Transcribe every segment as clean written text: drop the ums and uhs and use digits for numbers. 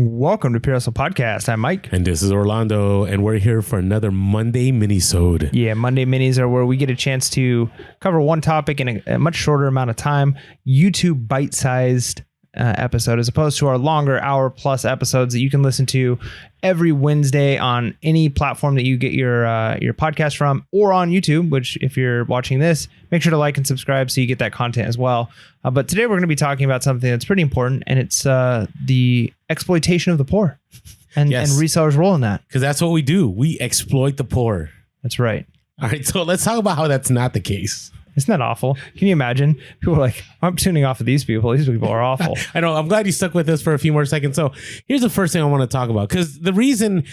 Welcome to Pure Hustle Podcast. I'm Mike. And this is Orlando, and we're here for another Monday mini-sode. Yeah, Monday minis are where we get a chance to cover one topic in a much shorter amount of time. YouTube bite-sized episode, as opposed to our longer hour-plus episodes that you can listen to every Wednesday on any platform that you get your podcast from, or on YouTube, which if you're watching this, make sure to like and subscribe so you get that content as well. But today we're going to be talking about something that's pretty important, and it's the exploitation of the poor and resellers' role in that. Because that's what we do. We exploit the poor. That's right. All right, so let's talk about how that's not the case. Isn't that awful? Can you imagine? People are like, I'm tuning off of these people. These people are awful. I know. I'm glad you stuck with us for a few more seconds. So here's the first thing I want to talk about, because the reason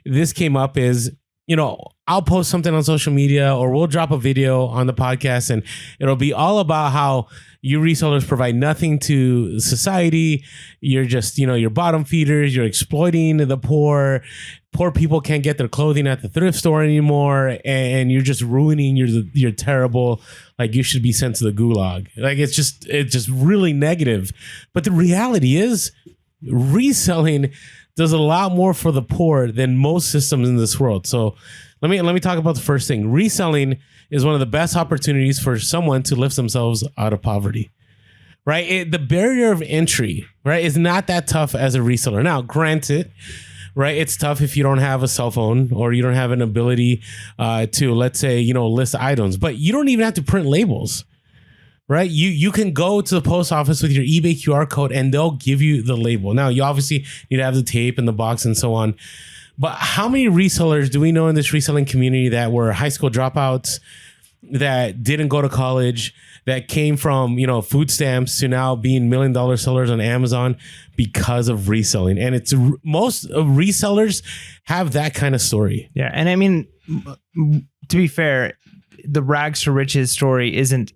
this came up is, I'll post something on social media, or we'll drop a video on the podcast, and it'll be all about how you resellers provide nothing to society. You're just, you're bottom feeders. You're exploiting the poor. Poor people can't get their clothing at the thrift store anymore, and you're just ruining. You're terrible. Like, you should be sent to the gulag. Like, it's just really negative. But the reality is, reselling does a lot more for the poor than most systems in this world. So let me talk about the first thing. Reselling is one of the best opportunities for someone to lift themselves out of poverty, right? The barrier of entry, right, is not that tough as a reseller. Now, granted, right, it's tough if you don't have a cell phone or you don't have an ability to, let's say, list items, but you don't even have to print labels. Right, you can go to the post office with your eBay QR code and they'll give you the label. Now, you obviously need to have the tape and the box and so on. But how many resellers do we know in this reselling community that were high school dropouts, that didn't go to college, that came from food stamps to now being $1 million sellers on Amazon because of reselling? And it's most of resellers have that kind of story. Yeah, and I mean, to be fair, the rags to riches story isn't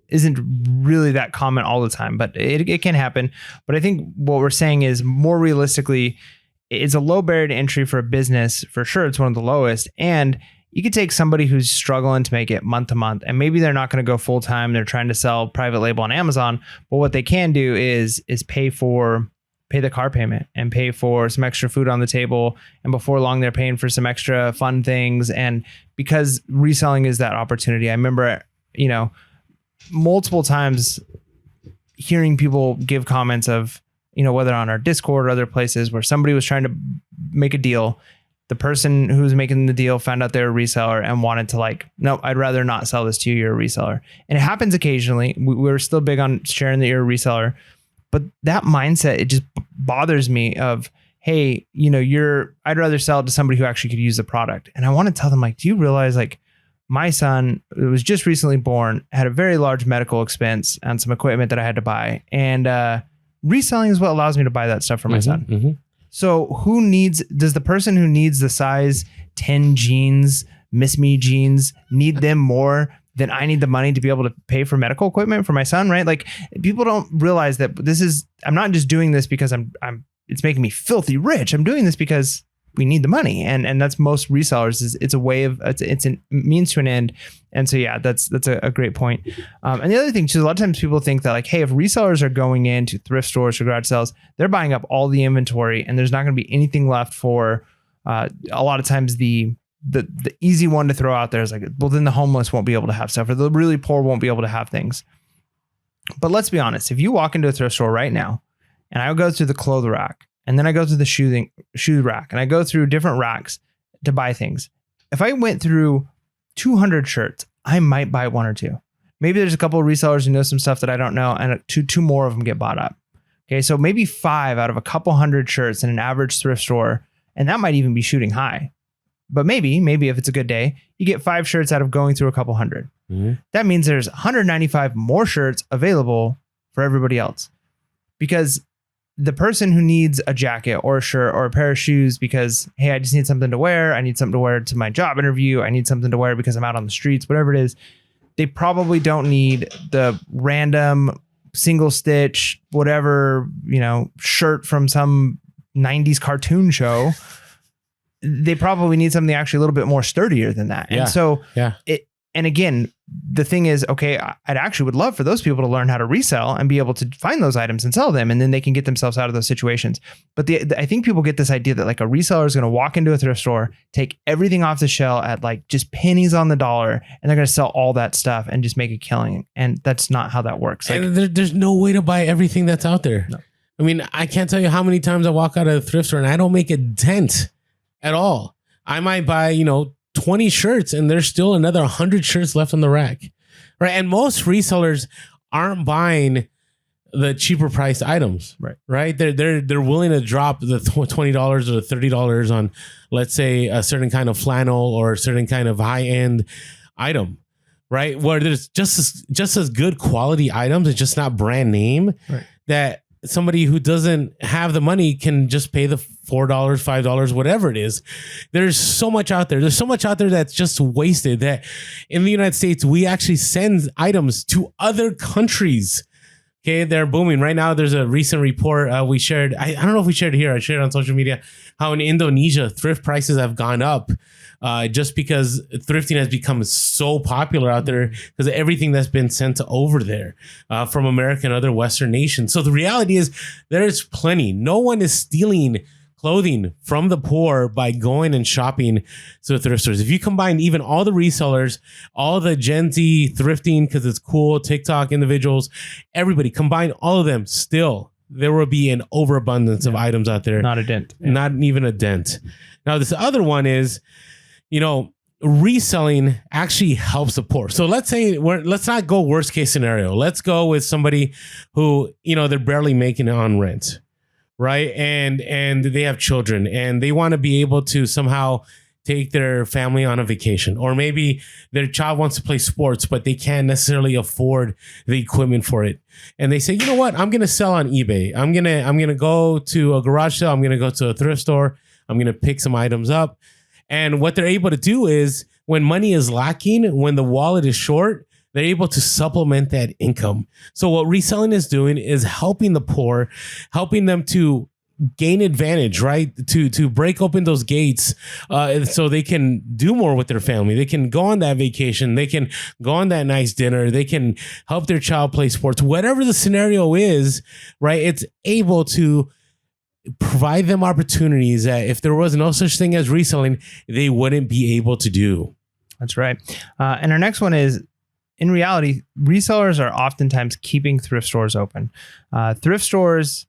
really that common all the time, but it can happen. But I think what we're saying is, more realistically, it's a low barrier to entry for a business. For sure, it's one of the lowest. And you could take somebody who's struggling to make it month to month, and maybe they're not going to go full time. They're trying to sell private label on Amazon. But what they can do is pay the car payment and pay for some extra food on the table. And before long, they're paying for some extra fun things. And because reselling is that opportunity, I remember, multiple times hearing people give comments of, whether on our Discord or other places, where somebody was trying to make a deal. The person who was making the deal found out they're a reseller and wanted to nope, I'd rather not sell this to you. You're a reseller. And it happens occasionally. We're still big on sharing that you're a reseller. But that mindset, it just bothers me of, hey, I'd rather sell it to somebody who actually could use the product. And I want to tell them, do you realize, my son was just recently born, had a very large medical expense and some equipment that I had to buy. And reselling is what allows me to buy that stuff for my son. Mm-hmm. So does the person who needs the size 10 jeans, Miss Me jeans, need them more than I need the money to be able to pay for medical equipment for my son, right? People don't realize that I'm not just doing this because it's making me filthy rich. I'm doing this because we need the money. And that's most resellers. It's a way of, it's a means to an end. And so, yeah, that's a great point. And the other thing too, a lot of times people think that hey, if resellers are going into thrift stores or garage sales, they're buying up all the inventory and there's not going to be anything left for, a lot of times the easy one to throw out there is well, then the homeless won't be able to have stuff, or the really poor won't be able to have things. But let's be honest. If you walk into a thrift store right now, and I go through the clothes rack, and then I go through the shoe rack, and I go through different racks to buy things. If I went through 200 shirts, I might buy one or two. Maybe there's a couple of resellers who know some stuff that I don't know, and two more of them get bought up. Okay, so maybe 5 out of a couple hundred shirts in an average thrift store, and that might even be shooting high. But maybe if it's a good day, you get 5 shirts out of going through a couple hundred. Mm-hmm. That means there's 195 more shirts available for everybody else. Because the person who needs a jacket or a shirt or a pair of shoes because, hey, I just need something to wear. I need something to wear to my job interview. I need something to wear because I'm out on the streets, whatever it is. They probably don't need the random single stitch, whatever, shirt from some 90s cartoon show. They probably need something actually a little bit more sturdier than that. And so And again, the thing is, okay, I'd actually would love for those people to learn how to resell and be able to find those items and sell them, and then they can get themselves out of those situations. But I think people get this idea that like a reseller is going to walk into a thrift store, take everything off the shelf at like just pennies on the dollar, and they're going to sell all that stuff and just make a killing. And that's not how that works. Like, and there's no way to buy everything that's out there. No. I mean, I can't tell you how many times I walk out of a thrift store and I don't make a dent at all. I might buy, 20 shirts and there's still another 100 shirts left on the rack, right? And most resellers aren't buying the cheaper priced items, right? They're willing to drop the $20 or the $30 on, let's say, a certain kind of flannel or a certain kind of high end item, right? Where there's just as good quality items, it's just not brand name, right, that somebody who doesn't have the money can just pay the $4, $5, whatever it is. There's so much out there. There's so much out there that's just wasted, that in the United States, we actually send items to other countries. Okay, they're booming. Right now, there's a recent report we shared. I don't know if we shared it here. I shared it on social media, how in Indonesia, thrift prices have gone up just because thrifting has become so popular out there because of everything that's been sent over there from America and other Western nations. So the reality is there's plenty. No one is stealing clothing from the poor by going and shopping to the thrift stores. If you combine even all the resellers, all the Gen Z thrifting because it's cool, TikTok individuals, everybody, combine all of them, still there will be an overabundance of items out there. not a dent. Not even a dent. Now, this other one is, reselling actually helps the poor. So let's not go worst case scenario. Let's go with somebody who, they're barely making it on rent. Right. And they have children and they want to be able to somehow take their family on a vacation, or maybe their child wants to play sports, but they can't necessarily afford the equipment for it. And they say, you know what, I'm going to sell on eBay. I'm going to go to a garage sale. I'm going to go to a thrift store. I'm going to pick some items up. And what they're able to do is when money is lacking, when the wallet is short, they're able to supplement that income. So what reselling is doing is helping the poor, helping them to gain advantage, right? To break open those gates so they can do more with their family. They can go on that vacation. They can go on that nice dinner. They can help their child play sports. Whatever the scenario is, right? It's able to provide them opportunities that if there was no such thing as reselling, they wouldn't be able to do. That's right. And our next one is, in reality, resellers are oftentimes keeping thrift stores open. Thrift stores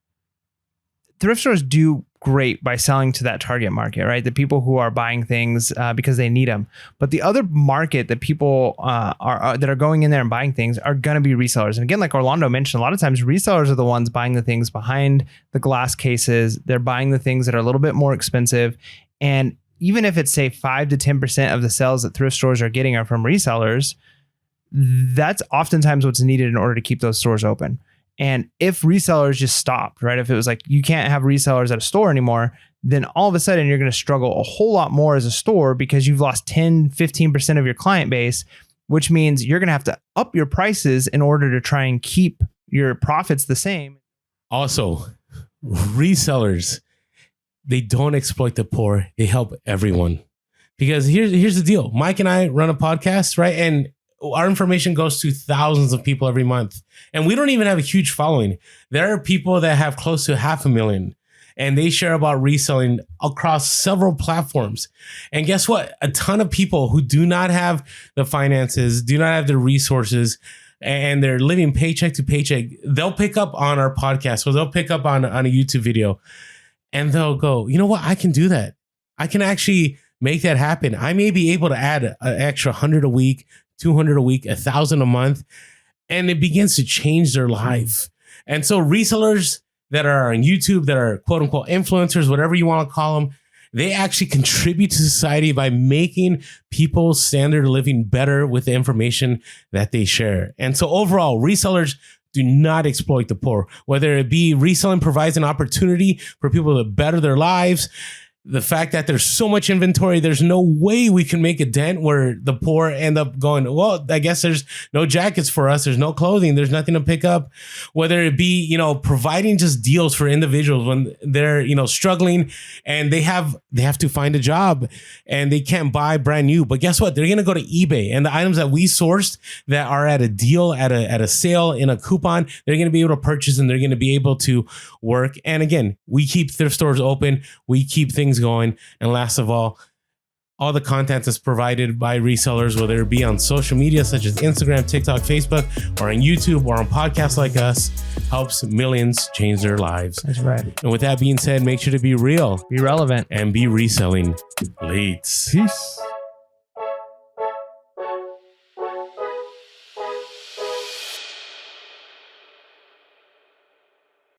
do great by selling to that target market, right? The people who are buying things because they need them. But the other market that people that are going in there and buying things are going to be resellers. And again, like Orlando mentioned, a lot of times resellers are the ones buying the things behind the glass cases. They're buying the things that are a little bit more expensive. And even if it's, say, 5 to 10% of the sales that thrift stores are getting are from resellers, that's oftentimes what's needed in order to keep those stores open. And if resellers just stopped, right? If it was like you can't have resellers at a store anymore, then all of a sudden you're going to struggle a whole lot more as a store because you've lost 10, 15% of your client base, which means you're going to have to up your prices in order to try and keep your profits the same. Also, resellers, they don't exploit the poor. They help everyone. Because here's the deal. Mike and I run a podcast, right? And our information goes to thousands of people every month. And we don't even have a huge following. There are people that have close to 500,000 and they share about reselling across several platforms. And guess what? A ton of people who do not have the finances, do not have the resources, and they're living paycheck to paycheck, they'll pick up on our podcast or they'll pick up on a YouTube video and they'll go, you know what? I can do that. I can actually make that happen. I may be able to add an extra 100 a week, 200 a week, 1,000 a month, and it begins to change their life. And so resellers that are on YouTube, that are quote unquote influencers, whatever you want to call them, they actually contribute to society by making people's standard of living better with the information that they share. And so overall, resellers do not exploit the poor. Whether it be reselling provides an opportunity for people to better their lives, the fact that there's so much inventory, there's no way we can make a dent where the poor end up going, well, I guess there's no jackets for us. There's no clothing. There's nothing to pick up, whether it be, you know, providing just deals for individuals when they're, you know, struggling and they have to find a job and they can't buy brand new. But guess what? They're going to go to eBay, and the items that we sourced that are at a deal, at a sale, in a coupon, they're going to be able to purchase and they're going to be able to work. And again, we keep thrift stores open. We keep things going. And last of all the content is provided by resellers, whether it be on social media such as Instagram, TikTok, Facebook, or on YouTube, or on podcasts like us, helps millions change their lives. That's right. And with that being said, make sure to be real, Be relevant, and be reselling late. Peace.